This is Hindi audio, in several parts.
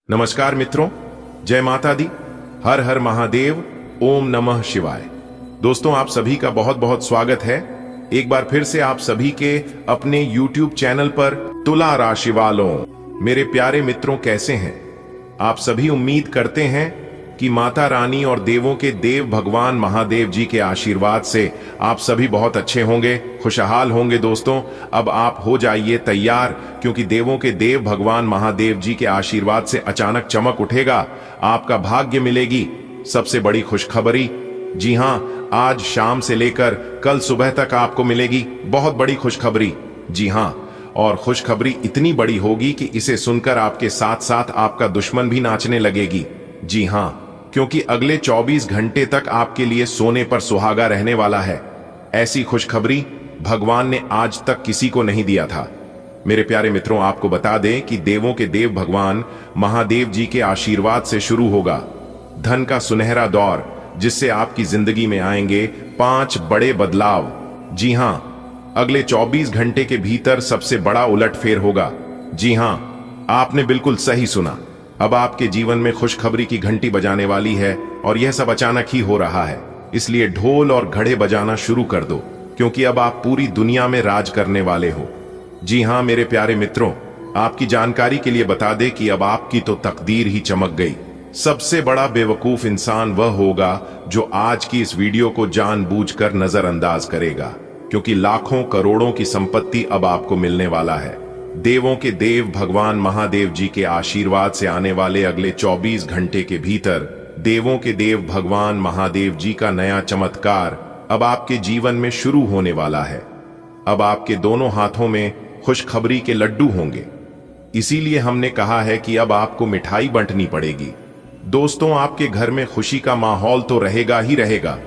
नमस्कार मित्रों, जय माता दी, हर हर महादेव, ओम नमः शिवाय। दोस्तों, आप सभी का बहुत बहुत स्वागत है एक बार फिर से आप सभी के अपने YouTube चैनल पर। तुला राशि वालों, मेरे प्यारे मित्रों, कैसे हैं आप सभी? उम्मीद करते हैं कि माता रानी और देवों के देव भगवान महादेव जी के आशीर्वाद से आप सभी बहुत अच्छे होंगे, खुशहाल होंगे। दोस्तों, अब आप हो जाइए तैयार, क्योंकि देवों के देव भगवान महादेव जी के आशीर्वाद से अचानक चमक उठेगा, आपका भाग्य मिलेगी सबसे बड़ी खुशखबरी। जी हां, आज शाम से लेकर कल सुबह तक आपको मिलेगी बहुत बड़ी खुशखबरी। जी हां, और खुशखबरी इतनी बड़ी होगी कि इसे सुनकर आपके साथ साथ आपका दुश्मन भी नाचने लगेगी। जी हां, क्योंकि अगले 24 घंटे तक आपके लिए सोने पर सुहागा रहने वाला है। ऐसी खुशखबरी भगवान ने आज तक किसी को नहीं दिया था। मेरे प्यारे मित्रों, आपको बता दें कि देवों के देव भगवान महादेव जी के आशीर्वाद से शुरू होगा धन का सुनहरा दौर, जिससे आपकी जिंदगी में आएंगे 5 बड़े बदलाव। जी हां, अगले 24 घंटे के भीतर सबसे बड़ा उलटफेर होगा। जी हां, आपने बिल्कुल सही सुना। अब आपके जीवन में खुशखबरी की घंटी बजाने वाली है, और यह सब अचानक ही हो रहा है। इसलिए ढोल और घड़े बजाना शुरू कर दो, क्योंकि अब आप पूरी दुनिया में राज करने वाले हो। जी हां मेरे प्यारे मित्रों, आपकी जानकारी के लिए बता दें कि अब आपकी तो तकदीर ही चमक गई। सबसे बड़ा बेवकूफ इंसान वह होगा जो आज की इस वीडियो को जानबूझकर नजरअंदाज करेगा, क्योंकि लाखों करोड़ों की संपत्ति अब आपको मिलने वाला है। देवों के देव भगवान महादेव जी के आशीर्वाद से आने वाले अगले 24 घंटे के भीतर देवों के देव भगवान महादेव जी का नया चमत्कार अब आपके जीवन में शुरू होने वाला है। अब आपके दोनों हाथों में खुशखबरी के लड्डू होंगे। इसीलिए हमने कहा है कि अब आपको मिठाई बंटनी पड़ेगी। दोस्तों, आपके घर में खुशी का माहौल तो रहेगा ही रहेगा,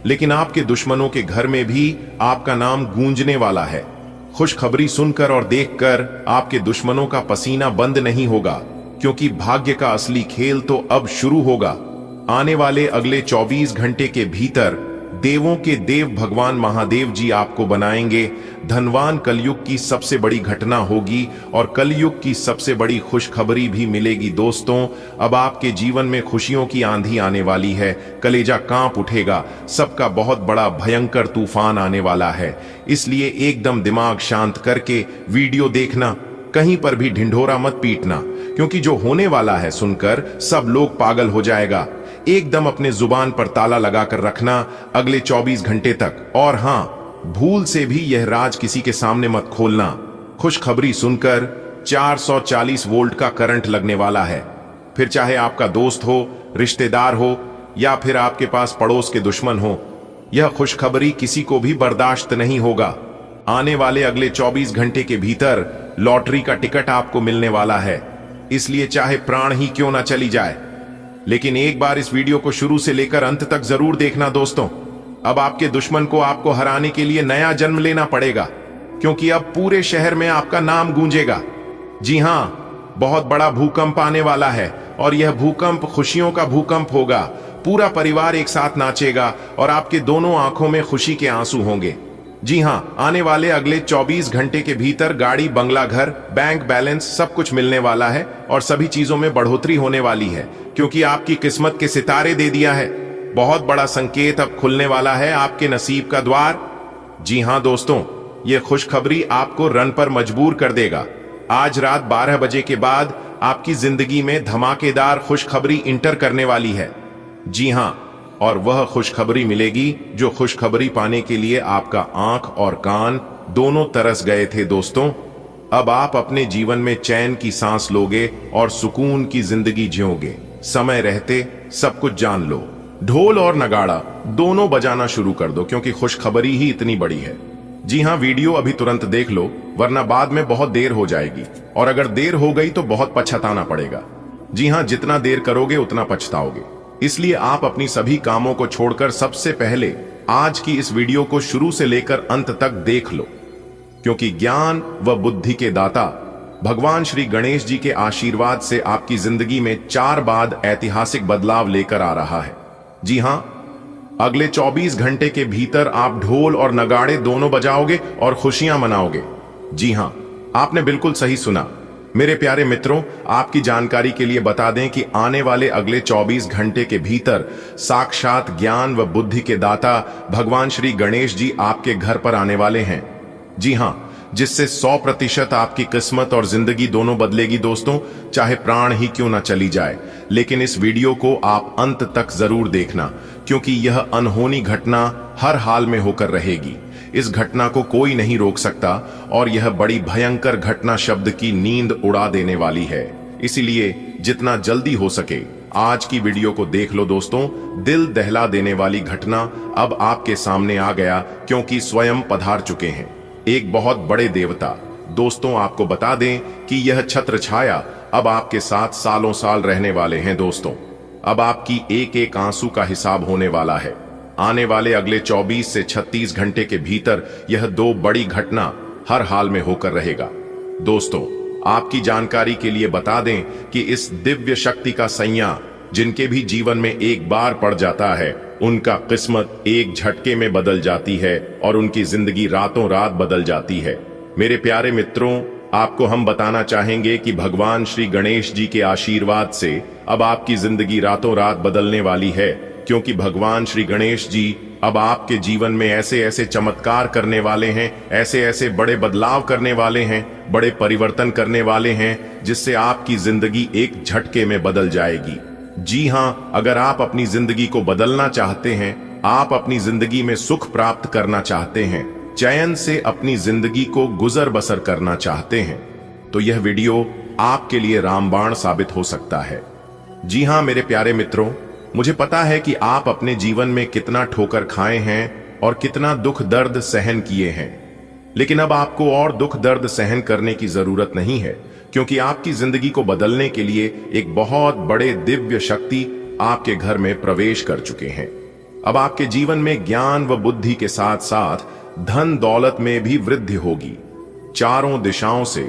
लेकिन आपके दुश्मनों के घर में भी आपका नाम गूंजने वाला है। खुशखबरी सुनकर और देखकर आपके दुश्मनों का पसीना बंद नहीं होगा, क्योंकि भाग्य का असली खेल तो अब शुरू होगा। आने वाले अगले 24 घंटे के भीतर देवों के देव भगवान महादेव जी आपको बनाएंगे धनवान। कलयुग की सबसे बड़ी घटना होगी और कलयुग की सबसे बड़ी खुशखबरी भी मिलेगी। दोस्तों, अब आपके जीवन में खुशियों की आंधी आने वाली है। कलेजा कांप उठेगा, सबका बहुत बड़ा भयंकर तूफान आने वाला है। इसलिए एकदम दिमाग शांत करके वीडियो देखना, कहीं पर भी ढिंढोरा मत पीटना, क्योंकि जो होने वाला है सुनकर सब लोग पागल हो जाएगा। एकदम अपने जुबान पर ताला लगाकर रखना अगले 24 घंटे तक। और हां, भूल से भी यह राज किसी के सामने मत खोलना। खुशखबरी सुनकर 440 वोल्ट का करंट लगने वाला है। फिर चाहे आपका दोस्त हो, रिश्तेदार हो, या फिर आपके पास पड़ोस के दुश्मन हो, यह खुशखबरी किसी को भी बर्दाश्त नहीं होगा। आने वाले अगले 24 घंटे के भीतर लॉटरी का टिकट आपको मिलने वाला है। इसलिए चाहे प्राण ही क्यों ना चली जाए, लेकिन एक बार इस वीडियो को शुरू से लेकर अंत तक जरूर देखना। दोस्तों, अब आपके दुश्मन को आपको हराने के लिए नया जन्म लेना पड़ेगा, क्योंकि अब पूरे शहर में आपका नाम गूंजेगा। जी हां, बहुत बड़ा भूकंप आने वाला है, और यह भूकंप खुशियों का भूकंप होगा। पूरा परिवार एक साथ नाचेगा और आपके दोनों आंखों में खुशी के आंसू होंगे। जी हां, आने वाले अगले 24 घंटे के भीतर गाड़ी, बंगला, घर, बैंक बैलेंस सब कुछ मिलने वाला है, और सभी चीजों में बढ़ोतरी होने वाली है, क्योंकि आपकी किस्मत के सितारे दे दिया है। बहुत बड़ा संकेत अब खुलने वाला है आपके नसीब का द्वार। जी हां दोस्तों, यह खुशखबरी आपको रन पर मजबूर कर देगा। आज रात 12 बजे के बाद आपकी जिंदगी में धमाकेदार खुशखबरी इंटर करने वाली है। जी हां, और वह खुशखबरी मिलेगी जो खुशखबरी पाने के लिए आपका आंख और कान दोनों तरस गए थे। दोस्तों, अब आप अपने जीवन में चैन की सांस लोगे और सुकून की जिंदगी जियोगे। समय रहते सब कुछ जान लो। ढोल और नगाड़ा दोनों बजाना शुरू कर दो, क्योंकि खुशखबरी ही इतनी बड़ी है। जी हां, वीडियो अभी तुरंत देख लो, वरना बाद में बहुत देर हो जाएगी, और अगर देर हो गई तो बहुत पछताना पड़ेगा। जी हां, जितना देर करोगे उतना पछताओगे। इसलिए आप अपनी सभी कामों को छोड़कर सबसे पहले आज की इस वीडियो को शुरू से लेकर अंत तक देख लो, क्योंकि ज्ञान व बुद्धि के दाता भगवान श्री गणेश जी के आशीर्वाद से आपकी जिंदगी में 4 बाद ऐतिहासिक बदलाव लेकर आ रहा है। जी हां, अगले 24 घंटे के भीतर आप ढोल और नगाड़े दोनों बजाओगे और खुशियां मनाओगे। जी हां, आपने बिल्कुल सही सुना। मेरे प्यारे मित्रों, आपकी जानकारी के लिए बता दें कि आने वाले अगले 24 घंटे के भीतर साक्षात ज्ञान व बुद्धि के दाता भगवान श्री गणेश जी आपके घर पर आने वाले हैं। जी हां, जिससे 100% आपकी किस्मत और जिंदगी दोनों बदलेगी दोस्तों, चाहे प्राण ही क्यों ना चली जाए। लेकिन इस वीडियो को आप अंत तक जरूर देखना, क्योंकि यह अनहोनी घटना हर हाल में होकर रहेगी। इस घटना को कोई नहीं रोक सकता और यह बड़ी भयंकर घटना शब्द की नींद उड़ा देने वाली है। इसीलिए जितना जल्दी हो सके आज की वीडियो को देख लो दोस्तों। दिल दहला देने वाली घटना अब आपके सामने आ गया, क्योंकि स्वयं पधार चुके हैं एक बहुत बड़े देवता। दोस्तों, आपको बता दें कि यह छत्र छाया अब आपके साथ सालों साल रहने वाले हैं दोस्तों। अब आपकी एक एक आंसू का हिसाब होने वाला है। आने वाले अगले 24 से 36 घंटे के भीतर यह दो बड़ी घटना हर हाल में होकर रहेगा। दोस्तों, आपकी जानकारी के लिए बता दें कि इस दिव्य शक्ति का सैया जिनके भी जीवन में एक बार पड़ जाता है, उनका किस्मत एक झटके में बदल जाती है और उनकी जिंदगी रातों रात बदल जाती है। मेरे प्यारे मित्रों, आपको हम बताना चाहेंगे कि भगवान श्री गणेश जी के आशीर्वाद से अब आपकी जिंदगी रातों रात बदलने वाली है, क्योंकि भगवान श्री गणेश जी अब आपके जीवन में ऐसे ऐसे चमत्कार करने वाले हैं, ऐसे ऐसे बड़े बदलाव करने वाले हैं, बड़े परिवर्तन करने वाले हैं, जिससे आपकी जिंदगी एक झटके में बदल जाएगी। जी हां, अगर आप अपनी जिंदगी को बदलना चाहते हैं, आप अपनी जिंदगी में सुख प्राप्त करना चाहते हैं, चैन से अपनी जिंदगी को गुजर बसर करना चाहते हैं, तो यह वीडियो आपके लिए रामबाण साबित हो सकता है। जी हां मेरे प्यारे मित्रों, मुझे पता है कि आप अपने जीवन में कितना ठोकर खाए हैं और कितना दुख दर्द सहन किए हैं, लेकिन अब आपको और दुख दर्द सहन करने की जरूरत नहीं है, क्योंकि आपकी जिंदगी को बदलने के लिए एक बहुत बड़े दिव्य शक्ति आपके घर में प्रवेश कर चुके हैं। अब आपके जीवन में ज्ञान व बुद्धि के साथ साथ धन दौलत में भी वृद्धि होगी। चारों दिशाओं से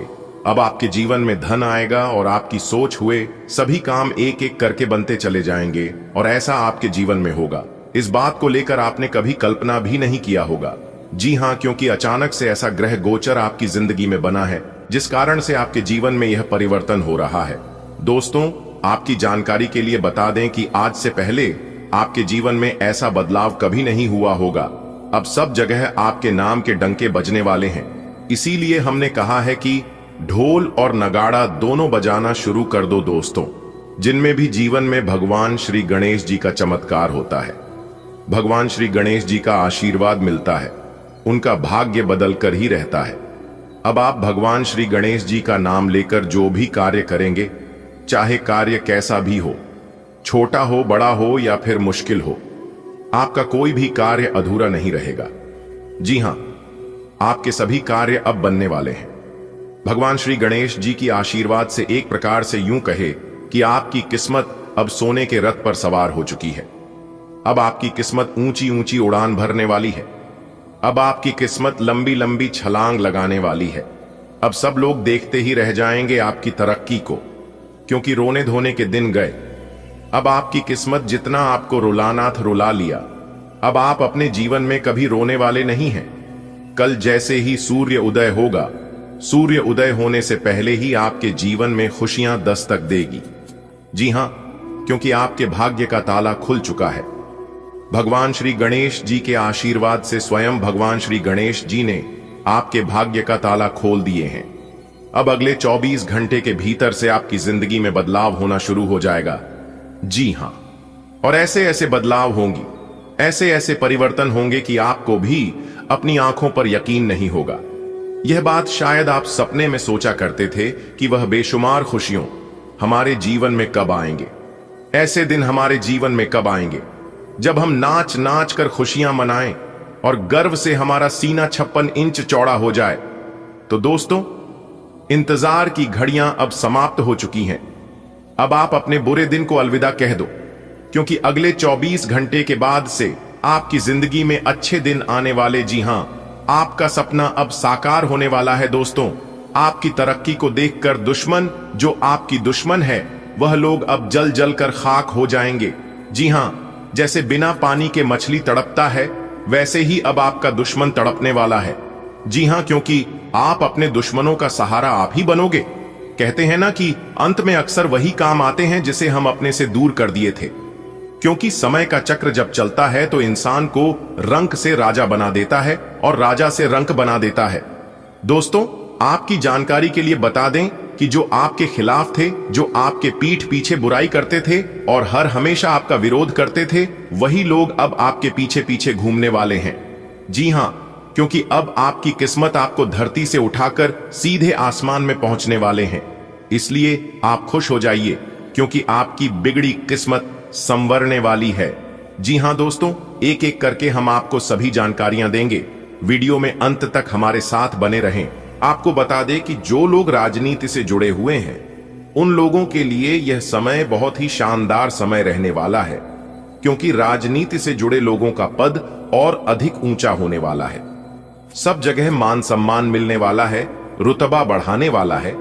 अब आपके जीवन में धन आएगा और आपकी सोच हुए सभी काम एक एक करके बनते चले जाएंगे, और ऐसा आपके जीवन में होगा। इस बात को लेकर आपने कभी कल्पना भी नहीं किया होगा। जी हां, क्योंकि अचानक से ऐसा ग्रह गोचर आपकी जिंदगी में बना है, जिस कारण से आपके जीवन में यह परिवर्तन हो रहा है। दोस्तों, आपकी जानकारी के लिए बता दें कि आज से पहले आपके जीवन में ऐसा बदलाव कभी नहीं हुआ होगा। अब सब जगह आपके नाम के डंके बजने वाले हैं। इसीलिए हमने कहा है कि ढोल और नगाड़ा दोनों बजाना शुरू कर दो दोस्तों, जिनमें भी जीवन में भगवान श्री गणेश जी का चमत्कार होता है, भगवान श्री गणेश जी का आशीर्वाद मिलता है, उनका भाग्य बदल कर ही रहता है। अब आप भगवान श्री गणेश जी का नाम लेकर जो भी कार्य करेंगे, चाहे कार्य कैसा भी हो, छोटा हो, बड़ा हो या फिर मुश्किल हो, आपका कोई भी कार्य अधूरा नहीं रहेगा। जी हां, आपके सभी कार्य अब बनने वाले हैं। भगवान श्री गणेश जी की आशीर्वाद से एक प्रकार से यूं कहे कि आपकी किस्मत अब सोने के रथ पर सवार हो चुकी है। अब आपकी किस्मत ऊंची ऊंची उड़ान भरने वाली है। अब आपकी किस्मत लंबी लंबी छलांग लगाने वाली है। अब सब लोग देखते ही रह जाएंगे आपकी तरक्की को, क्योंकि रोने धोने के दिन गए। अब आपकी किस्मत जितना आपको रुलाना था रुला लिया। अब आप अपने जीवन में कभी रोने वाले नहीं हैं। कल जैसे ही सूर्य उदय होगा, सूर्य उदय होने से पहले ही आपके जीवन में खुशियां दस्तक देगी। जी हां, क्योंकि आपके भाग्य का ताला खुल चुका है। भगवान श्री गणेश जी के आशीर्वाद से स्वयं भगवान श्री गणेश जी ने आपके भाग्य का ताला खोल दिए हैं। अब अगले 24 घंटे के भीतर से आपकी जिंदगी में बदलाव होना शुरू हो जाएगा। जी हां, और ऐसे ऐसे बदलाव होंगी, ऐसे ऐसे परिवर्तन होंगे कि आपको भी अपनी आंखों पर यकीन नहीं होगा। यह बात शायद आप सपने में सोचा करते थे कि वह बेशुमार खुशियों हमारे जीवन में कब आएंगे, ऐसे दिन हमारे जीवन में कब आएंगे जब हम नाच नाच कर खुशियां मनाएं और गर्व से हमारा सीना 56 इंच चौड़ा हो जाए। तो दोस्तों, इंतजार की घड़ियां अब समाप्त हो चुकी हैं। अब आप अपने बुरे दिन को अलविदा कह दो, क्योंकि अगले 24 घंटे के बाद से आपकी जिंदगी में अच्छे दिन आने वाले। जी हां, आपका सपना अब साकार होने वाला है दोस्तों। आपकी तरक्की को देखकर दुश्मन, जो आपकी दुश्मन है, वह लोग अब जल जल कर खाक हो जाएंगे। जी हां, जैसे बिना पानी के मछली तड़पता है, वैसे ही अब आपका दुश्मन तड़पने वाला है। जी हां, क्योंकि आप अपने दुश्मनों का सहारा आप ही बनोगे। कहते हैं ना कि अंत में अक्सर वही काम आते हैं जिसे हम अपने से दूर कर दिए थे। क्योंकि समय का चक्र जब चलता है तो इंसान को रंक से राजा बना देता है और राजा से रंक बना देता है। दोस्तों, आपकी जानकारी के लिए बता दें कि जो आपके खिलाफ थे, जो आपके पीठ पीछे बुराई करते थे और हर हमेशा आपका विरोध करते थे, वही लोग अब आपके पीछे पीछे घूमने वाले हैं। जी हां, क्योंकि अब आपकी किस्मत आपको धरती से उठाकर सीधे आसमान में पहुंचने वाले हैं। इसलिए आप खुश हो जाइए, क्योंकि आपकी बिगड़ी किस्मत संवरने वाली है। जी हां दोस्तों, एक एक करके हम आपको सभी जानकारियां देंगे। वीडियो में अंत तक हमारे साथ बने रहें। आपको बता दें कि जो लोग राजनीति से जुड़े हुए हैं, उन लोगों के लिए यह समय बहुत ही शानदार समय रहने वाला है, क्योंकि राजनीति से जुड़े लोगों का पद और अधिक ऊंचा होने वाला है। सब जगह मान सम्मान मिलने वाला है, रुतबा बढ़ाने वाला है।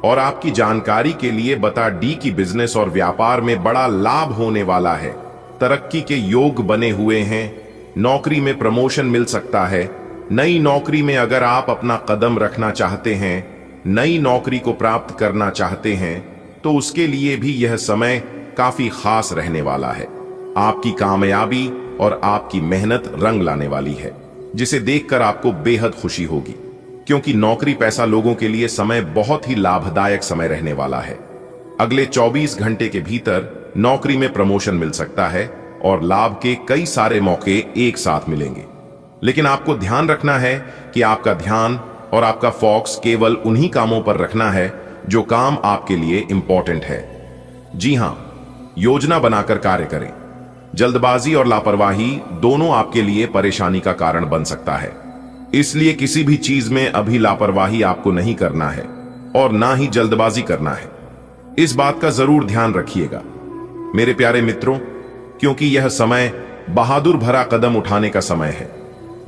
और आपकी जानकारी के लिए बता डी की बिजनेस और व्यापार में बड़ा लाभ होने वाला है। तरक्की के योग बने हुए हैं। नौकरी में प्रमोशन मिल सकता है। नई नौकरी में अगर आप अपना कदम रखना चाहते हैं, नई नौकरी को प्राप्त करना चाहते हैं, तो उसके लिए भी यह समय काफी खास रहने वाला है। आपकी कामयाबी और आपकी मेहनत रंग लाने वाली है, जिसे देखकर आपको बेहद खुशी होगी, क्योंकि नौकरी पैसा लोगों के लिए समय बहुत ही लाभदायक समय रहने वाला है। अगले 24 घंटे के भीतर नौकरी में प्रमोशन मिल सकता है और लाभ के कई सारे मौके एक साथ मिलेंगे। लेकिन आपको ध्यान रखना है कि आपका ध्यान और आपका फोकस केवल उन्हीं कामों पर रखना है जो काम आपके लिए इंपॉर्टेंट है। जी हां, योजना बनाकर कार्य करें। जल्दबाजी और लापरवाही दोनों आपके लिए परेशानी का कारण बन सकता है। इसलिए किसी भी चीज में अभी लापरवाही आपको नहीं करना है और ना ही जल्दबाजी करना है। इस बात का जरूर ध्यान रखिएगा मेरे प्यारे मित्रों, क्योंकि यह समय बहादुर भरा कदम उठाने का समय है।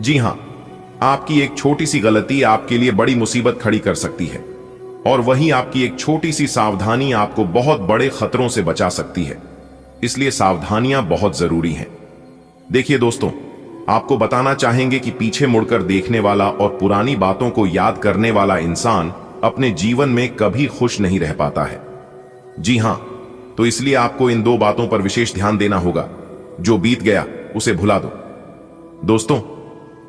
जी हां, आपकी एक छोटी सी गलती आपके लिए बड़ी मुसीबत खड़ी कर सकती है, और वहीं आपकी एक छोटी सी सावधानी आपको बहुत बड़े खतरों से बचा सकती है। इसलिए सावधानियां बहुत जरूरी हैं। देखिए दोस्तों, आपको बताना चाहेंगे कि पीछे मुड़कर देखने वाला और पुरानी बातों को याद करने वाला इंसान अपने जीवन में कभी खुश नहीं रह पाता है। जी हां, तो इसलिए आपको इन दो बातों पर विशेष ध्यान देना होगा। जो बीत गया उसे भुला दो। दोस्तों,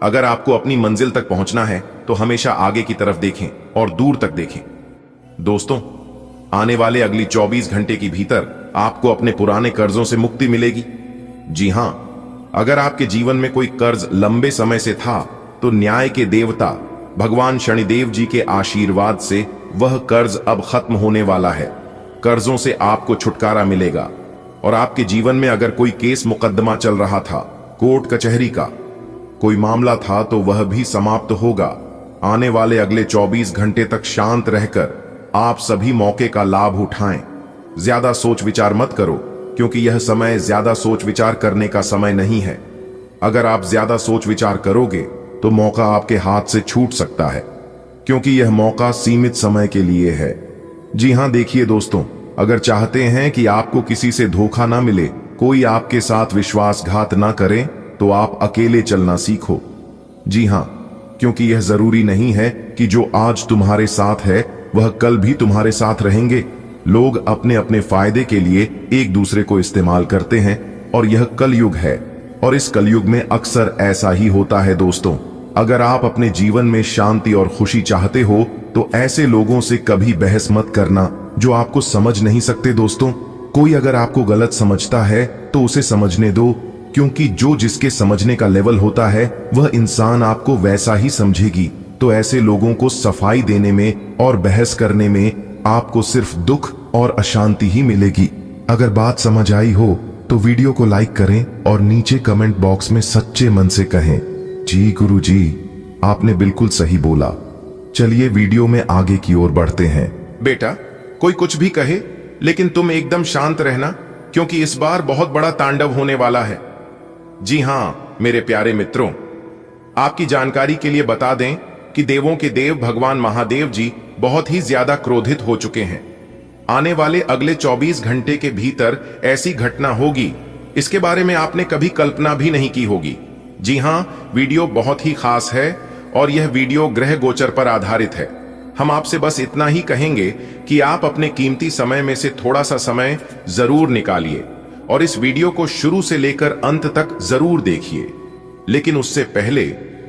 अगर आपको अपनी मंजिल तक पहुंचना है तो हमेशा आगे की तरफ देखें और दूर तक देखें। दोस्तों, आने वाले अगली 24 घंटे के भीतर आपको अपने पुराने कर्जों से मुक्ति मिलेगी। जी हां, अगर आपके जीवन में कोई कर्ज लंबे समय से था, तो न्याय के देवता भगवान शनिदेव जी के आशीर्वाद से वह कर्ज अब खत्म होने वाला है। कर्जों से आपको छुटकारा मिलेगा। और आपके जीवन में अगर कोई केस मुकदमा चल रहा था, कोर्ट कचहरी का कोई मामला था, तो वह भी समाप्त होगा। आने वाले अगले 24 घंटे तक शांत रहकर आप सभी मौके का लाभ उठाएं। ज्यादा सोच विचार मत करो, क्योंकि यह समय ज्यादा सोच विचार करने का समय नहीं है। अगर आप ज्यादा सोच विचार करोगे तो मौका आपके हाथ से छूट सकता है, क्योंकि यह मौका सीमित समय के लिए है। जी हां, देखिए दोस्तों, अगर चाहते हैं कि आपको किसी से धोखा ना मिले, कोई आपके साथ विश्वासघात ना करे, तो आप अकेले चलना सीखो। जी हां, क्योंकि यह जरूरी नहीं है कि जो आज तुम्हारे साथ है वह कल भी तुम्हारे साथ रहेंगे। लोग अपने अपने फायदे के लिए एक दूसरे को इस्तेमाल करते हैं, और यह कलयुग है। और इस कलयुग में अक्सर ऐसा ही होता है दोस्तों। अगर आप अपने जीवन में शांति और खुशी चाहते हो, तो ऐसे लोगों से कभी बहस मत करना जो आपको समझ नहीं सकते। दोस्तों, कोई अगर आपको गलत समझता है तो उसे समझने दो, क्योंकि जो जिसके समझने का लेवल होता है वह इंसान आपको वैसा ही समझेगी। तो ऐसे लोगों को सफाई देने में और बहस करने में आपको सिर्फ दुख और अशांति ही मिलेगी। अगर बात समझ आई हो तो वीडियो को लाइक करें और नीचे कमेंट बॉक्स में सच्चे मन से कहें, जी गुरु जी, आपने बिल्कुल सही बोला। चलिए वीडियो में आगे की ओर बढ़ते हैं। बेटा, कोई कुछ भी कहे, लेकिन तुम एकदम शांत रहना, क्योंकि इस बार बहुत बड़ा तांडव होने वाला है। जी हां मेरे प्यारे मित्रों, आपकी जानकारी के लिए बता दें कि देवों के देव भगवान महादेव जी बहुत ही ज्यादा क्रोधित हो चुके हैं। आने वाले अगले 24 घंटे के भीतर ऐसी घटना होगी, इसके बारे में आपने कभी कल्पना भी नहीं की होगी। जी हां, वीडियो बहुत ही खास है और यह वीडियो ग्रह गोचर पर आधारित है। हम आपसे बस इतना ही कहेंगे कि आप अपने कीमती समय में से थोड़ा सा समय जरूर निकालिए और इस वीडियो को शुरू से लेकर अंत तक जरूर देखिए। लेकिन उससे पहले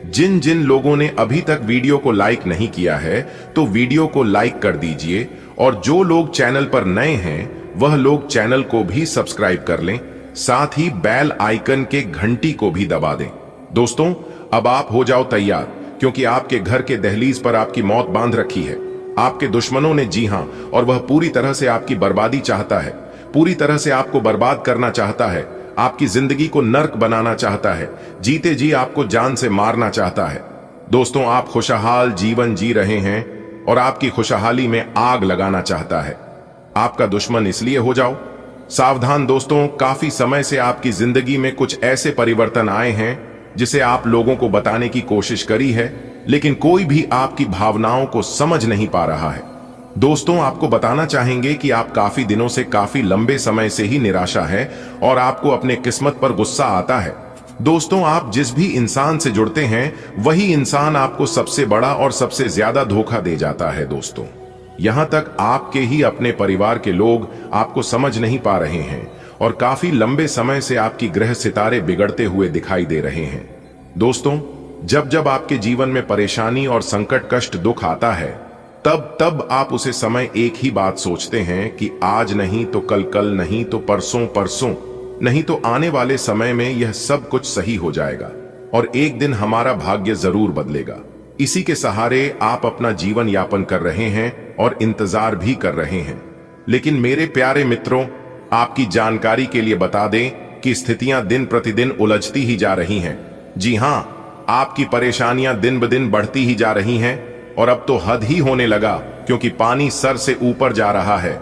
जिन जिन लोगों ने अभी तक वीडियो को लाइक नहीं किया है तो वीडियो को लाइक कर दीजिए, और जो लोग चैनल पर नए हैं वह लोग चैनल को भी सब्सक्राइब कर लें, साथ ही बेल आइकन के घंटी को भी दबा दें। दोस्तों, अब आप हो जाओ तैयार, क्योंकि आपके घर के दहलीज पर आपकी मौत बांध रखी है। आपके दुश्मनों ने, जी हां, और वह पूरी तरह से आपकी बर्बादी चाहता है, पूरी तरह से आपको बर्बाद करना चाहता है, आपकी जिंदगी को नर्क बनाना चाहता है, जीते जी आपको जान से मारना चाहता है। दोस्तों, आप खुशहाल जीवन जी रहे हैं और आपकी खुशहाली में आग लगाना चाहता है। आपका दुश्मन इसलिए हो जाओ सावधान। दोस्तों, काफी समय से आपकी जिंदगी में कुछ ऐसे परिवर्तन आए हैं जिसे आप लोगों को बताने की कोशिश करी है, लेकिन कोई भी आपकी भावनाओं को समझ नहीं पा रहा है। दोस्तों, आपको बताना चाहेंगे कि आप काफी दिनों से, काफी लंबे समय से ही निराशा है और आपको अपने किस्मत पर गुस्सा आता है। दोस्तों, आप जिस भी इंसान से जुड़ते हैं वही इंसान आपको सबसे बड़ा और सबसे ज्यादा धोखा दे जाता है। दोस्तों, यहां तक आपके ही अपने परिवार के लोग आपको समझ नहीं पा रहे हैं और काफी लंबे समय से आपकी ग्रह सितारे बिगड़ते हुए दिखाई दे रहे हैं। दोस्तों, जब जब आपके जीवन में परेशानी और संकट, कष्ट, दुख आता है, तब तब आप उसे समय एक ही बात सोचते हैं कि आज नहीं तो कल, कल नहीं तो परसों, परसों नहीं तो आने वाले समय में यह सब कुछ सही हो जाएगा और एक दिन हमारा भाग्य जरूर बदलेगा। इसी के सहारे आप अपना जीवन यापन कर रहे हैं और इंतजार भी कर रहे हैं। लेकिन मेरे प्यारे मित्रों, आपकी जानकारी के लिए बता दें कि स्थितियां दिन प्रतिदिन उलझती ही जा रही हैं। जी हां, आपकी परेशानियां दिन ब दिन बढ़ती ही जा रही हैं और अब तो हद ही होने लगा, क्योंकि पानी सर से ऊपर जा रहा है।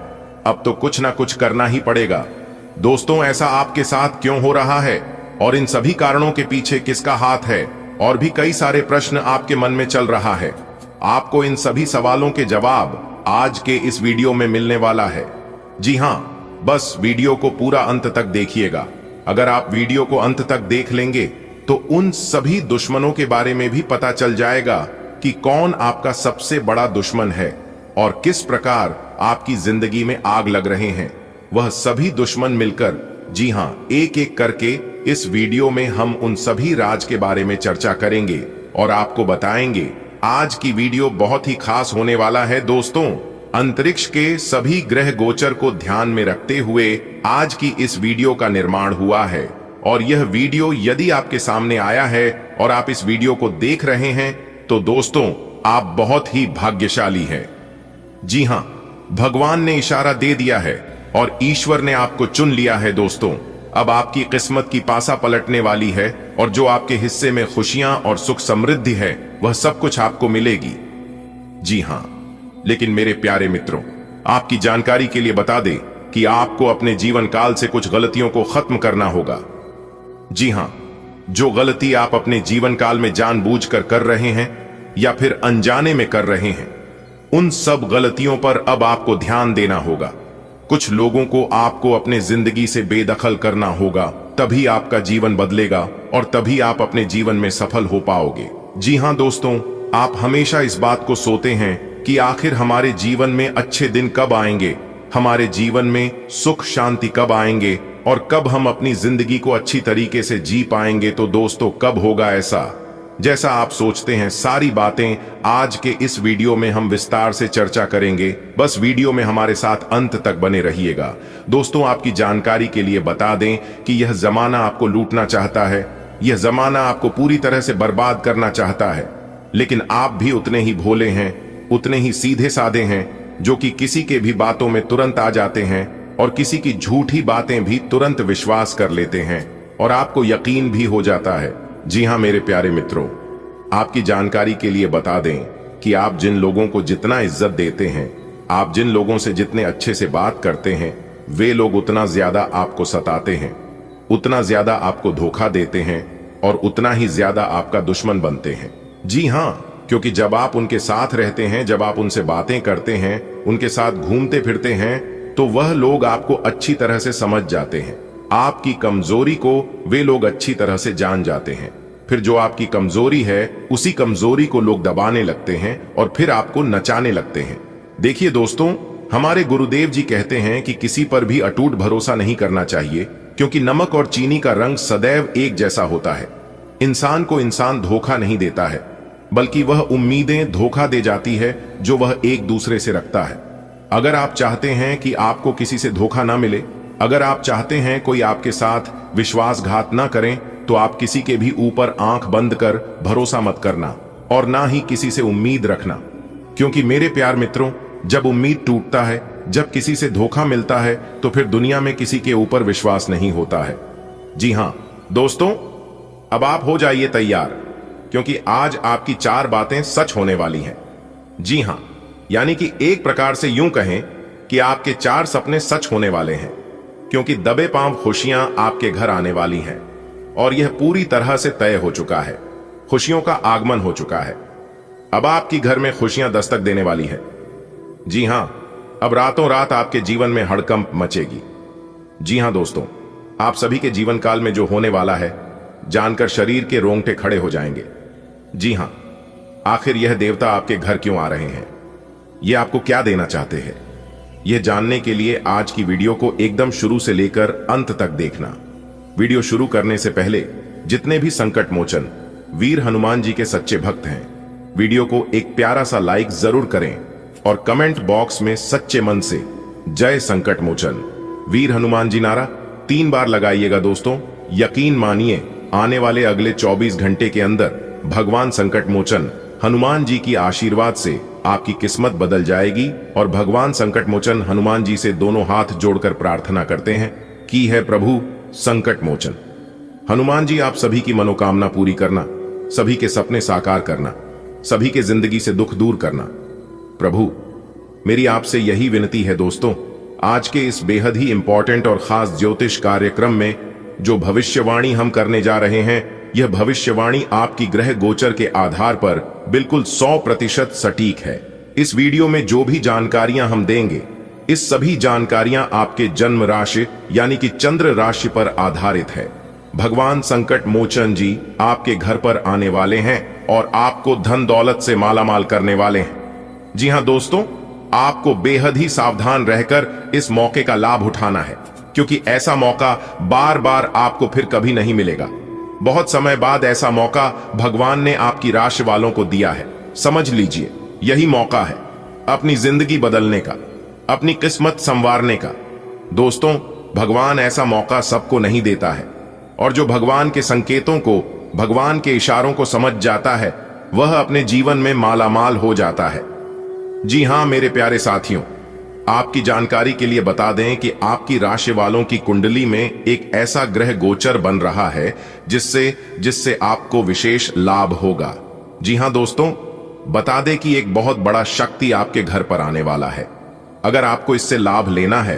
अब तो कुछ ना कुछ करना ही पड़ेगा। दोस्तों, ऐसा आपके साथ क्यों हो रहा है और इन सभी कारणों के पीछे किसका हाथ है, और भी कई सारे प्रश्न आपके मन में चल रहा है। आपको इन सभी सवालों के जवाब आज के इस वीडियो में मिलने वाला है। जी हां, बस वीडियो को पूरा अंत तक देखिएगा। अगर आप वीडियो को अंत तक देख लेंगे तो उन सभी दुश्मनों के बारे में भी पता चल जाएगा कि कौन आपका सबसे बड़ा दुश्मन है और किस प्रकार आपकी जिंदगी में आग लग रहे हैं। वह सभी दुश्मन मिलकर, जी हां, एक एक करके इस वीडियो में हम उन सभी राज के बारे में चर्चा करेंगे और आपको बताएंगे। आज की वीडियो बहुत ही खास होने वाला है। दोस्तों, अंतरिक्ष के सभी ग्रह गोचर को ध्यान में रखते हुए आज की इस वीडियो का निर्माण हुआ है, और यह वीडियो यदि आपके सामने आया है और आप इस वीडियो को देख रहे हैं तो दोस्तों, आप बहुत ही भाग्यशाली हैं। जी हां, भगवान ने इशारा दे दिया है और ईश्वर ने आपको चुन लिया है। दोस्तों, अब आपकी किस्मत की पासा पलटने वाली है और जो आपके हिस्से में खुशियां और सुख समृद्धि है वह सब कुछ आपको मिलेगी। जी हां, लेकिन मेरे प्यारे मित्रों, आपकी जानकारी के लिए बता दें कि आपको अपने जीवन काल से कुछ गलतियों को खत्म करना होगा। जी हां, जो गलती आप अपने जीवन काल में जानबूझकर कर रहे हैं या फिर अनजाने में कर रहे हैं, उन सब गलतियों पर अब आपको ध्यान देना होगा। कुछ लोगों को आपको अपने जिंदगी से बेदखल करना होगा, तभी आपका जीवन बदलेगा और तभी आप अपने जीवन में सफल हो पाओगे। जी हां दोस्तों, आप हमेशा इस बात को सोचते हैं कि आखिर हमारे जीवन में अच्छे दिन कब आएंगे, हमारे जीवन में सुख शांति कब आएंगे और कब हम अपनी जिंदगी को अच्छी तरीके से जी पाएंगे। तो दोस्तों, कब होगा ऐसा? जैसा आप सोचते हैं, सारी बातें आज के इस वीडियो में हम विस्तार से चर्चा करेंगे। बस वीडियो में हमारे साथ अंत तक बने रहिएगा। दोस्तों, आपकी जानकारी के लिए बता दें कि यह जमाना आपको लूटना चाहता है, यह जमाना आपको पूरी तरह से बर्बाद करना चाहता है, लेकिन आप भी उतने ही भोले हैं, उतने ही सीधे साधे हैं, जो कि किसी के भी बातों में तुरंत आ जाते हैं और किसी की झूठी बातें भी तुरंत विश्वास कर लेते हैं और आपको यकीन भी हो जाता है। जी हां मेरे प्यारे मित्रों, आपकी जानकारी के लिए बता दें कि आप जिन लोगों को जितना इज्जत देते हैं, आप जिन लोगों से जितने अच्छे से बात करते हैं, वे लोग उतना ज्यादा आपको सताते हैं, उतना ज्यादा आपको धोखा देते हैं और उतना ही ज्यादा आपका दुश्मन बनते हैं। जी हां, क्योंकि जब आप उनके साथ रहते हैं, जब आप उनसे बातें करते हैं, उनके साथ घूमते फिरते हैं, तो वह लोग आपको अच्छी तरह से समझ जाते हैं। आपकी कमजोरी को वे लोग अच्छी तरह से जान जाते हैं। फिर जो आपकी कमजोरी है उसी कमजोरी को लोग दबाने लगते हैं और फिर आपको नचाने लगते हैं। देखिए दोस्तों, हमारे गुरुदेव जी कहते हैं कि किसी पर भी अटूट भरोसा नहीं करना चाहिए, क्योंकि नमक और चीनी का रंग सदैव एक जैसा होता है। इंसान को इंसान धोखा नहीं देता है, बल्कि वह उम्मीदें धोखा दे जाती है जो वह एक दूसरे से रखता है। अगर आप चाहते हैं कि आपको किसी से धोखा ना मिले, अगर आप चाहते हैं कोई आपके साथ विश्वासघात ना करें, तो आप किसी के भी ऊपर आंख बंद कर भरोसा मत करना और ना ही किसी से उम्मीद रखना। क्योंकि मेरे प्यार मित्रों, जब उम्मीद टूटता है, जब किसी से धोखा मिलता है, तो फिर दुनिया में किसी के ऊपर विश्वास नहीं होता है। जी हां दोस्तों, अब आप हो जाइए तैयार, क्योंकि आज आपकी 4 बातें सच होने वाली हैं। जी हां, यानी कि एक प्रकार से यूं कहें कि आपके 4 सपने सच होने वाले हैं, क्योंकि दबे पांव खुशियां आपके घर आने वाली हैं और यह पूरी तरह से तय हो चुका है। खुशियों का आगमन हो चुका है। अब आपकी घर में खुशियां दस्तक देने वाली है। जी हां, अब रातों रात आपके जीवन में हड़कंप मचेगी। जी हां दोस्तों, आप सभी के जीवन काल में जो होने वाला है, जानकर शरीर के रोंगटे खड़े हो जाएंगे। जी हां, आखिर यह देवता आपके घर क्यों आ रहे हैं, यह आपको क्या देना चाहते हैं, यह जानने के लिए आज की वीडियो को एकदम शुरू से लेकर अंत तक देखना। वीडियो शुरू करने से पहले जितने भी संकट मोचन वीर हनुमान जी के सच्चे भक्त हैं, वीडियो को एक प्यारा सा लाइक जरूर करें और कमेंट बॉक्स में सच्चे मन से जय संकट मोचन वीर हनुमान जी नारा 3 बार लगाइएगा दोस्तों। यकीन मानिए, आने वाले अगले 24 घंटे के अंदर भगवान संकट मोचन हनुमान जी की आशीर्वाद से आपकी किस्मत बदल जाएगी। और भगवान संकट मोचन हनुमान जी से दोनों हाथ जोड़कर प्रार्थना करते हैं कि है प्रभु संकट मोचन हनुमान जी, आप सभी की मनोकामना पूरी करना, सभी के सपने साकार करना, सभी के जिंदगी से दुख दूर करना। प्रभु, मेरी आपसे यही विनती है दोस्तों, आज के इस बेहद ही इंपॉर्टेंट और खास ज्योतिष कार्यक्रम में जो भविष्यवाणी हम करने जा रहे हैं, यह भविष्यवाणी आपकी ग्रह गोचर के आधार पर बिल्कुल 100% सटीक है। इस वीडियो में जो भी जानकारियां हम देंगे, इस सभी जानकारियां आपके जन्म राशि यानी कि चंद्र राशि पर आधारित है। भगवान संकट मोचन जी आपके घर पर आने वाले हैं और आपको धन दौलत से मालामाल करने वाले हैं। जी हां दोस्तों, आपको बेहद ही सावधान रहकर इस मौके का लाभ उठाना है, क्योंकि ऐसा मौका बार बार आपको फिर कभी नहीं मिलेगा। बहुत समय बाद ऐसा मौका भगवान ने आपकी राशि वालों को दिया है। समझ लीजिए, यही मौका है अपनी जिंदगी बदलने का, अपनी किस्मत संवारने का। दोस्तों, भगवान ऐसा मौका सबको नहीं देता है, और जो भगवान के संकेतों को, भगवान के इशारों को समझ जाता है, वह अपने जीवन में मालामाल हो जाता है। जी हां मेरे प्यारे साथियों, आपकी जानकारी के लिए बता दें कि आपकी राशि वालों की कुंडली में एक ऐसा ग्रह गोचर बन रहा है जिससे आपको विशेष लाभ होगा। जी हां दोस्तों, बता दें कि एक बहुत बड़ा शक्ति आपके घर पर आने वाला है। अगर आपको इससे लाभ लेना है,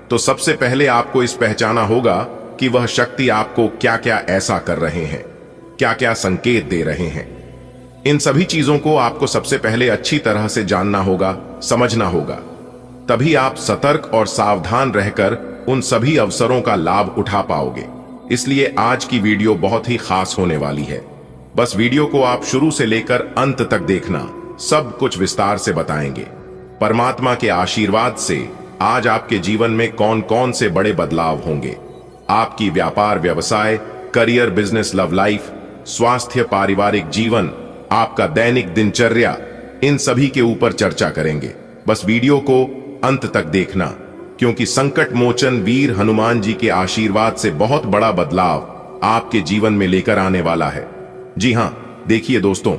तो सबसे पहले आपको इस पहचाना होगा कि वह शक्ति आपको क्या क्या ऐसा कर रहे हैं, क्या क्या संकेत दे रहे हैं। इन सभी चीजों को आपको सबसे पहले अच्छी तरह से जानना होगा, समझना होगा। तभी आप सतर्क और सावधान रहकर उन सभी अवसरों का लाभ उठा पाओगे। इसलिए आज की वीडियो बहुत ही खास होने वाली है। बस वीडियो को आप शुरू से लेकर अंत तक देखना, सब कुछ विस्तार से बताएंगे। परमात्मा के आशीर्वाद से आज आपके जीवन में कौन कौन से बड़े बदलाव होंगे, आपकी व्यापार व्यवसाय, करियर, बिजनेस, लव लाइफ, स्वास्थ्य, पारिवारिक जीवन, आपका दैनिक दिनचर्या, इन सभी के ऊपर चर्चा करेंगे। बस वीडियो को अंत तक देखना, क्योंकि संकट मोचन वीर हनुमान जी के आशीर्वाद से बहुत बड़ा बदलाव आपके जीवन में लेकर आने वाला है। जी हां, देखिए दोस्तों,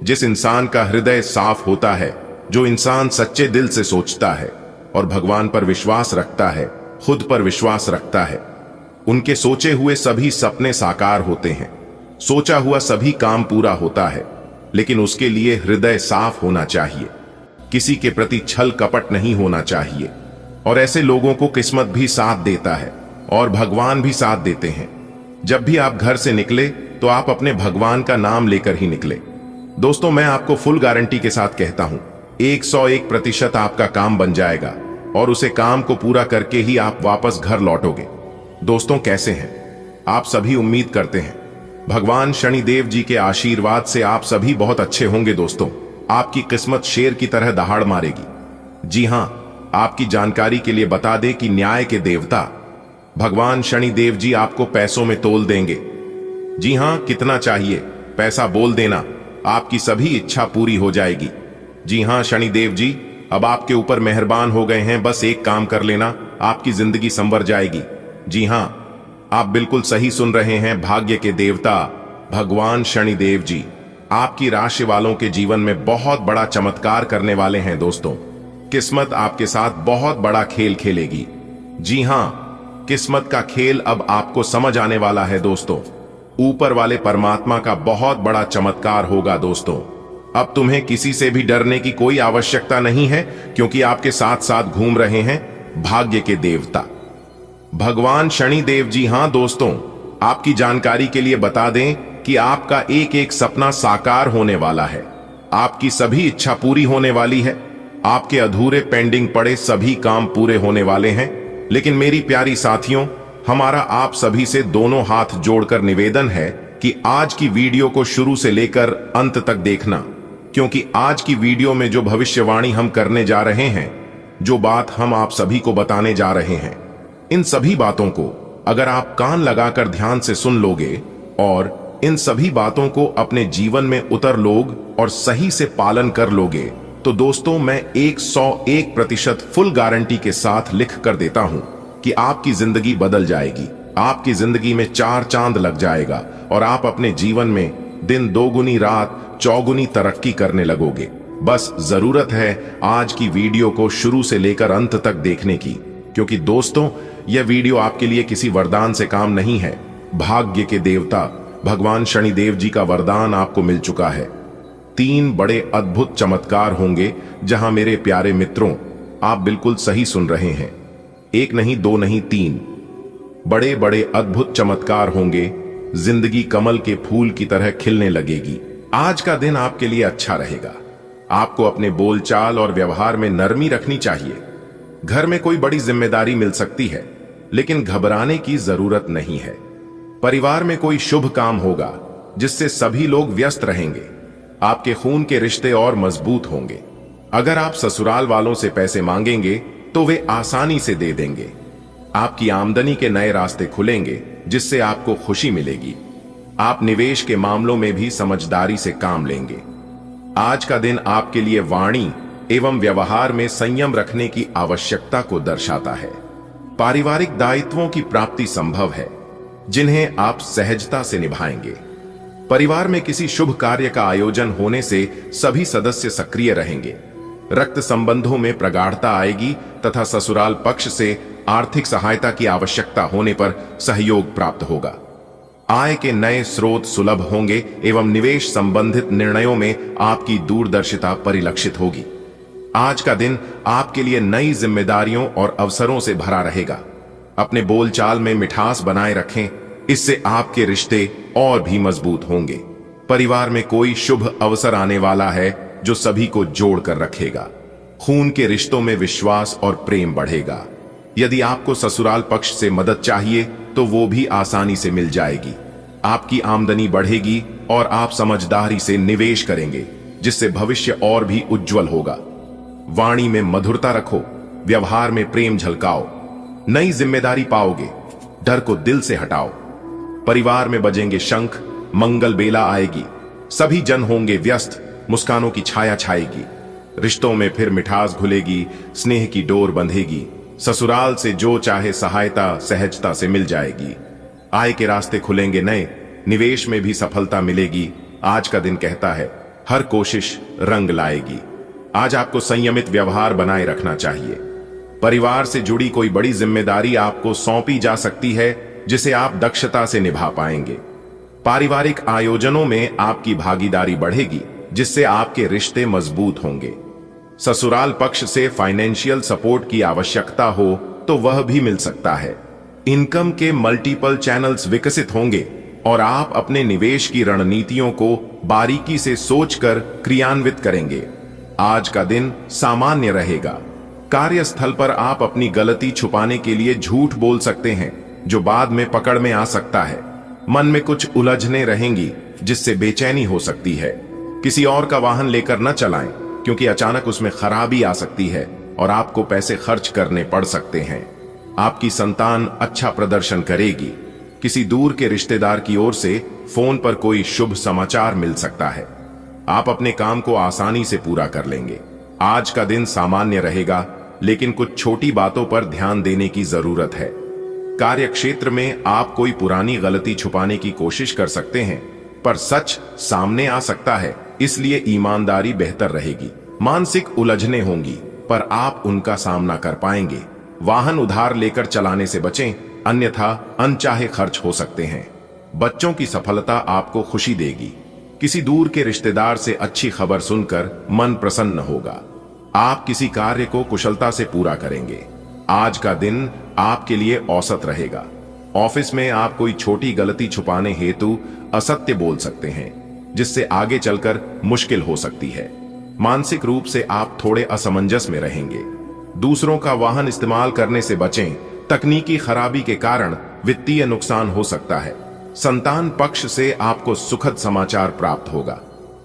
जिस इंसान का हृदय साफ होता है, जो इंसान सच्चे दिल से सोचता है और भगवान पर विश्वास रखता है, खुद पर विश्वास रखता है, उनके सोचे हुए सभी सपने साकार होते हैं, सोचा हुआ सभी काम पूरा होता है। लेकिन उसके लिए हृदय साफ होना चाहिए, किसी के प्रति छल कपट नहीं होना चाहिए। और ऐसे लोगों को किस्मत भी साथ देता है और भगवान भी साथ देते हैं। जब भी आप घर से निकले, तो आप अपने भगवान का नाम लेकर ही निकले। दोस्तों, मैं आपको फुल गारंटी के साथ कहता हूं, 101% आपका काम बन जाएगा और उसे काम को पूरा करके ही आप वापस घर लौटोगे। दोस्तों, कैसे हैं आप सभी? उम्मीद करते हैं भगवान शनिदेव जी के आशीर्वाद से आप सभी बहुत अच्छे होंगे दोस्तों। आपकी किस्मत शेर की तरह दहाड़ मारेगी। जी हां, आपकी जानकारी के लिए बता दें कि न्याय के देवता भगवान शनिदेव जी आपको पैसों में तोल देंगे। जी हां, कितना चाहिए पैसा बोल देना, आपकी सभी इच्छा पूरी हो जाएगी। जी हां, शनिदेव जी अब आपके ऊपर मेहरबान हो गए हैं, बस एक काम कर लेना, आपकी जिंदगी संवर जाएगी। जी हां, आप बिल्कुल सही सुन रहे हैं। भाग्य के देवता भगवान शनिदेव जी आपकी राशि वालों के जीवन में बहुत बड़ा चमत्कार करने वाले हैं दोस्तों। किस्मत आपके साथ बहुत बड़ा खेल खेलेगी। जी हां, किस्मत का खेल अब आपको समझ आने वाला है दोस्तों। ऊपर वाले परमात्मा का बहुत बड़ा चमत्कार होगा दोस्तों। अब तुम्हें किसी से भी डरने की कोई आवश्यकता नहीं है, क्योंकि आपके साथ साथ घूम रहे हैं भाग्य के देवता भगवान शनिदेव जी। हां दोस्तों, आपकी जानकारी के लिए बता दें कि आपका एक एक सपना साकार होने वाला है। आपकी सभी इच्छा पूरी होने वाली है। आपके अधूरे पेंडिंग पड़े सभी काम पूरे होने वाले हैं। लेकिन मेरी प्यारी साथियों, हमारा आप सभी से दोनों हाथ जोड़कर निवेदन है कि आज की वीडियो को शुरू से लेकर अंत तक देखना, क्योंकि आज की वीडियो में जो भविष्यवाणी हम करने जा रहे हैं, जो बात हम आप सभी को बताने जा रहे हैं, इन सभी बातों को अगर आप कान लगाकर ध्यान से सुन लोगे और इन सभी बातों को अपने जीवन में उतर लोग और सही से पालन कर लोगे, तो दोस्तों मैं 101% फुल गारंटी के साथ लिख कर देता हूं कि आपकी जिंदगी बदल जाएगी। आपकी जिंदगी में 4 चांद लग जाएगा और आप अपने जीवन में दिन दोगुनी रात चौगुनी तरक्की करने लगोगे। बस जरूरत है आज की वीडियो को शुरू से लेकर अंत तक देखने की, क्योंकि दोस्तों यह वीडियो आपके लिए किसी वरदान से काम नहीं है। भाग्य के देवता भगवान शनिदेव जी का वरदान आपको मिल चुका है। 3 बड़े अद्भुत चमत्कार होंगे, जहां मेरे प्यारे मित्रों आप बिल्कुल सही सुन रहे हैं। 1 नहीं, 2 नहीं, 3 बड़े बड़े अद्भुत चमत्कार होंगे। जिंदगी कमल के फूल की तरह खिलने लगेगी। आज का दिन आपके लिए अच्छा रहेगा। आपको अपने बोलचाल और व्यवहार में नरमी रखनी चाहिए। घर में कोई बड़ी जिम्मेदारी मिल सकती है, लेकिन घबराने की जरूरत नहीं है। परिवार में कोई शुभ काम होगा जिससे सभी लोग व्यस्त रहेंगे। आपके खून के रिश्ते और मजबूत होंगे। अगर आप ससुराल वालों से पैसे मांगेंगे तो वे आसानी से दे देंगे। आपकी आमदनी के नए रास्ते खुलेंगे, जिससे आपको खुशी मिलेगी। आप निवेश के मामलों में भी समझदारी से काम लेंगे। आज का दिन आपके लिए वाणी एवं व्यवहार में संयम रखने की आवश्यकता को दर्शाता है। पारिवारिक दायित्वों की प्राप्ति संभव है, जिन्हें आप सहजता से निभाएंगे। परिवार में किसी शुभ कार्य का आयोजन होने से सभी सदस्य सक्रिय रहेंगे। रक्त संबंधों में प्रगाढ़ता आएगी तथा ससुराल पक्ष से आर्थिक सहायता की आवश्यकता होने पर सहयोग प्राप्त होगा। आय के नए स्रोत सुलभ होंगे एवं निवेश संबंधित निर्णयों में आपकी दूरदर्शिता परिलक्षित होगी। आज का दिन आपके लिए नई जिम्मेदारियों और अवसरों से भरा रहेगा। अपने बोलचाल में मिठास बनाए रखें, इससे आपके रिश्ते और भी मजबूत होंगे। परिवार में कोई शुभ अवसर आने वाला है जो सभी को जोड़ कर रखेगा। खून के रिश्तों में विश्वास और प्रेम बढ़ेगा। यदि आपको ससुराल पक्ष से मदद चाहिए तो वो भी आसानी से मिल जाएगी। आपकी आमदनी बढ़ेगी और आप समझदारी से निवेश करेंगे, जिससे भविष्य और भी उज्जवल होगा। वाणी में मधुरता रखो, व्यवहार में प्रेम झलकाओ। नई जिम्मेदारी पाओगे, डर को दिल से हटाओ। परिवार में बजेंगे शंख, मंगल बेला आएगी। सभी जन होंगे व्यस्त, मुस्कानों की छाया छाएगी। रिश्तों में फिर मिठास घुलेगी, स्नेह की डोर बंधेगी। ससुराल से जो चाहे सहायता सहजता से मिल जाएगी। आय के रास्ते खुलेंगे नए, निवेश में भी सफलता मिलेगी। आज का दिन कहता है हर कोशिश रंग लाएगी। आज आपको संयमित व्यवहार बनाए रखना चाहिए। परिवार से जुड़ी कोई बड़ी जिम्मेदारी आपको सौंपी जा सकती है, जिसे आप दक्षता से निभा पाएंगे। पारिवारिक आयोजनों में आपकी भागीदारी बढ़ेगी, जिससे आपके रिश्ते मजबूत होंगे। ससुराल पक्ष से फाइनेंशियल सपोर्ट की आवश्यकता हो तो वह भी मिल सकता है। इनकम के मल्टीपल चैनल्स विकसित होंगे और आप अपने निवेश की रणनीतियों को बारीकी से सोचकर क्रियान्वित करेंगे। आज का दिन सामान्य रहेगा। कार्यस्थल पर आप अपनी गलती छुपाने के लिए झूठ बोल सकते हैं, जो बाद में पकड़ में आ सकता है। मन में कुछ उलझने रहेंगी जिससे बेचैनी हो सकती है। किसी और का वाहन लेकर न चलाएं, क्योंकि अचानक उसमें खराबी आ सकती है और आपको पैसे खर्च करने पड़ सकते हैं। आपकी संतान अच्छा प्रदर्शन करेगी। किसी दूर के रिश्तेदार की ओर से फोन पर कोई शुभ समाचार मिल सकता है। आप अपने काम को आसानी से पूरा कर लेंगे। आज का दिन सामान्य रहेगा, लेकिन कुछ छोटी बातों पर ध्यान देने की जरूरत है। कार्य क्षेत्र में आप कोई पुरानी गलती छुपाने की कोशिश कर सकते हैं, पर सच सामने आ सकता है, इसलिए ईमानदारी बेहतर रहेगी। मानसिक उलझने होंगी, पर आप उनका सामना कर पाएंगे। वाहन उधार लेकर चलाने से बचें, अन्यथा अनचाहे खर्च हो सकते हैं। बच्चों की सफलता आपको खुशी देगी। किसी दूर के रिश्तेदार से अच्छी खबर सुनकर मन प्रसन्न होगा। आप किसी कार्य को कुशलता से पूरा करेंगे। आज का दिन आपके लिए औसत रहेगा। ऑफिस में आप कोई छोटी गलती छुपाने हेतु असत्य बोल सकते हैं, जिससे आगे चलकर मुश्किल हो सकती है। मानसिक रूप से आप थोड़े असमंजस में रहेंगे। दूसरों का वाहन इस्तेमाल करने से बचें। तकनीकी खराबी के कारण वित्तीय नुकसान हो सकता है। संतान पक्ष से आपको सुखद समाचार प्राप्त होगा।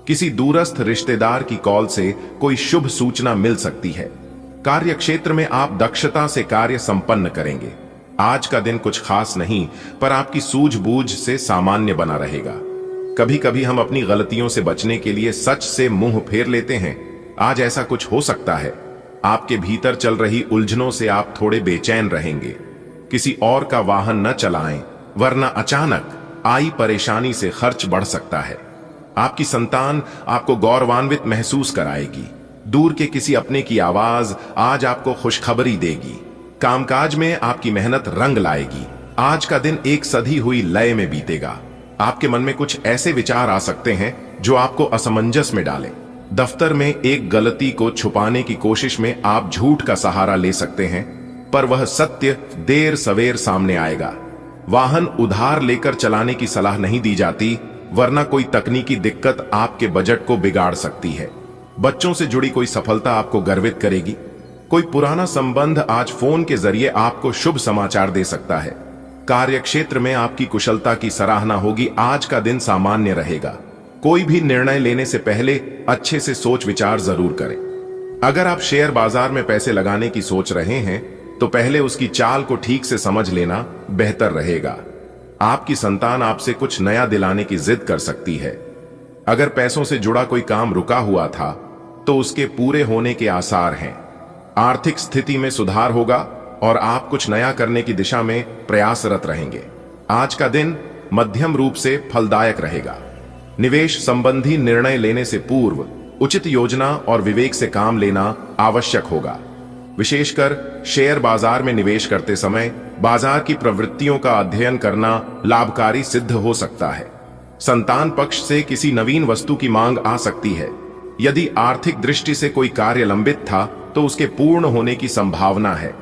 किसी दूरस्थ रिश्तेदार की कॉल से कोई शुभ सूचना मिल सकती है। कार्य क्षेत्र में आप दक्षता से कार्य संपन्न करेंगे। आज का दिन कुछ खास नहीं, पर आपकी सूझबूझ से सामान्य बना रहेगा। कभी कभी हम अपनी गलतियों से बचने के लिए सच से मुंह फेर लेते हैं। आज ऐसा कुछ हो सकता है। आपके भीतर चल रही उलझनों से आप थोड़े बेचैन रहेंगे। किसी और का वाहन न चलाएं, वरना अचानक आई परेशानी से खर्च बढ़ सकता है। आपकी संतान आपको गौरवान्वित महसूस कराएगी। दूर के किसी अपने की आवाज आज आपको खुशखबरी देगी। कामकाज में आपकी मेहनत रंग लाएगी। आज का दिन एक सधी हुई लय में बीतेगा। आपके मन में कुछ ऐसे विचार आ सकते हैं जो आपको असमंजस में डालें। दफ्तर में एक गलती को छुपाने की कोशिश में आप झूठ का सहारा ले सकते हैं, पर वह सत्य देर सवेर सामने आएगा। वाहन उधार लेकर चलाने की सलाह नहीं दी जाती, वरना कोई तकनीकी दिक्कत आपके बजट को बिगाड़ सकती है। बच्चों से जुड़ी कोई सफलता आपको गर्वित करेगी। कोई पुराना संबंध आज फोन के जरिए आपको शुभ समाचार दे सकता है। कार्य क्षेत्र में आपकी कुशलता की सराहना होगी। आज का दिन सामान्य रहेगा। कोई भी निर्णय लेने से पहले अच्छे से सोच विचार जरूर करें। अगर आप शेयर बाजार में पैसे लगाने की सोच रहे हैं, तो पहले उसकी चाल को ठीक से समझ लेना बेहतर रहेगा। आपकी संतान आपसे कुछ नया दिलाने की जिद कर सकती है। अगर पैसों से जुड़ा कोई काम रुका हुआ था, तो उसके पूरे होने के आसार हैं। आर्थिक स्थिति में सुधार होगा और आप कुछ नया करने की दिशा में प्रयासरत रहेंगे। आज का दिन मध्यम रूप से फलदायक रहेगा। निवेश संबंधी निर्णय लेने से पूर्व उचित योजना और विवेक से काम लेना आवश्यक होगा। विशेषकर शेयर बाजार में निवेश करते समय बाजार की प्रवृत्तियों का अध्ययन करना लाभकारी सिद्ध हो सकता है। संतान पक्ष से किसी नवीन वस्तु की मांग आ सकती है। यदि आर्थिक दृष्टि से कोई कार्य लंबित था, तो उसके पूर्ण होने की संभावना है।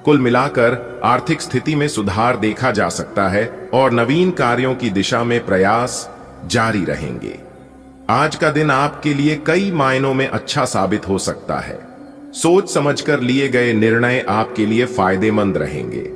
कुल मिलाकर आर्थिक स्थिति में सुधार देखा जा सकता है और नवीन कार्यों की दिशा में प्रयास जारी रहेंगे। आज का दिन आपके लिए कई मायनों में अच्छा साबित हो सकता है। सोच समझकर लिए गए निर्णय आपके लिए फायदेमंद रहेंगे।